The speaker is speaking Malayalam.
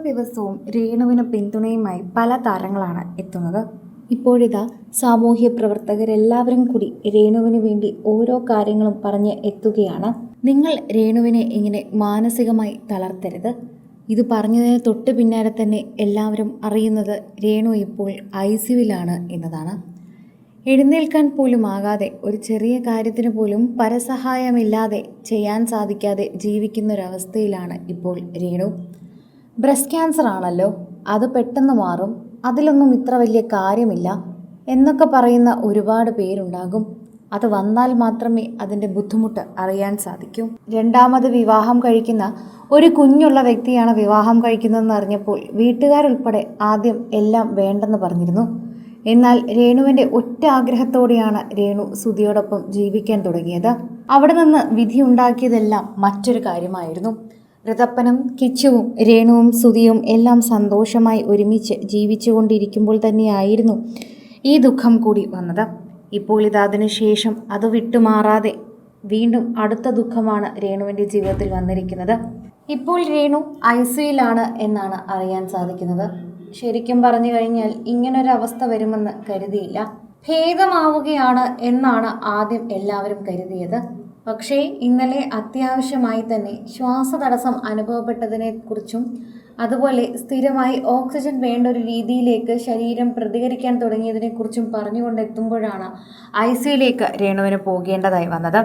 ദിവസവും രേണുവിന് പിന്തുണയുമായി പല താരങ്ങളാണ് എത്തുന്നത്. ഇപ്പോഴിതാ സാമൂഹ്യ പ്രവർത്തകരെല്ലാവരും കൂടി രേണുവിന് വേണ്ടി ഓരോ കാര്യങ്ങളും പറഞ്ഞ് എത്തുകയാണ്. നിങ്ങൾ രേണുവിനെ ഇങ്ങനെ മാനസികമായി തളർത്തരുത്. ഇത് പറഞ്ഞതിന് തൊട്ട് പിന്നാലെ തന്നെ എല്ലാവരും അറിയുന്നത് രേണു ഇപ്പോൾ ICUവിലാണ് എന്നതാണ്. എഴുന്നേൽക്കാൻ പോലും ആകാതെ ഒരു ചെറിയ കാര്യത്തിന് പോലും പരസഹായമില്ലാതെ ചെയ്യാൻ സാധിക്കാതെ ജീവിക്കുന്നൊരവസ്ഥയിലാണ് ഇപ്പോൾ രേണു. ബ്രസ്റ്റ് ക്യാൻസർ ആണല്ലോ, അത് പെട്ടെന്ന് മാറും, അതിലൊന്നും ഇത്ര വലിയ കാര്യമില്ല എന്നൊക്കെ പറയുന്ന ഒരുപാട് പേരുണ്ടാകും. അത് വന്നാൽ മാത്രമേ അതിൻ്റെ ബുദ്ധിമുട്ട് അറിയാൻ സാധിക്കൂ. രണ്ടാമത് വിവാഹം കഴിക്കുന്ന ഒരു കുഞ്ഞുള്ള വ്യക്തിയാണ് വിവാഹം കഴിക്കുന്നതെന്ന് അറിഞ്ഞപ്പോൾ വീട്ടുകാരുൾപ്പെടെ ആദ്യം എല്ലാം വേണ്ടെന്ന് പറഞ്ഞിരുന്നു. എന്നാൽ രേണുവിൻ്റെ ഒറ്റ ആഗ്രഹത്തോടെയാണ് രേണു സുധിയോടൊപ്പം ജീവിക്കാൻ തുടങ്ങിയത്. അവിടെ നിന്ന് വിധിയുണ്ടാക്കിയതെല്ലാം മറ്റൊരു കാര്യമായിരുന്നു. ഋതപ്പനും കിച്ചുവും രേണുവും സുധിയും എല്ലാം സന്തോഷമായി ഒരുമിച്ച് ജീവിച്ചുകൊണ്ടിരിക്കുമ്പോൾ തന്നെയായിരുന്നു ഈ ദുഃഖം കൂടി വന്നത്. ഇപ്പോൾ ഇതിനു ശേഷം അത് വിട്ടുമാറാതെ വീണ്ടും അടുത്ത ദുഃഖമാണ് രേണുവിൻ്റെ ജീവിതത്തിൽ വന്നിരിക്കുന്നത്. ഇപ്പോൾ രേണു ICUവിലാണ് എന്നാണ് അറിയാൻ സാധിക്കുന്നത്. ശരിക്കും പറഞ്ഞു കഴിഞ്ഞാൽ ഇങ്ങനൊരവസ്ഥ വരുമെന്ന് കരുതിയില്ല. ഭേദമാവുകയാണ് എന്നാണ് ആദ്യം എല്ലാവരും കരുതിയത്. പക്ഷേ ഇന്നലെ അത്യാവശ്യമായി തന്നെ ശ്വാസതടസ്സം അനുഭവപ്പെട്ടതിനെ കുറിച്ചും അതുപോലെ സ്ഥിരമായി ഓക്സിജൻ വേണ്ട ഒരു രീതിയിലേക്ക് ശരീരം പ്രതികരിക്കാൻ തുടങ്ങിയതിനെക്കുറിച്ചും പറഞ്ഞുകൊണ്ടെത്തുമ്പോഴാണ് ICUവിലേക്ക് രേണുവിന് പോകേണ്ടതായി വന്നത്.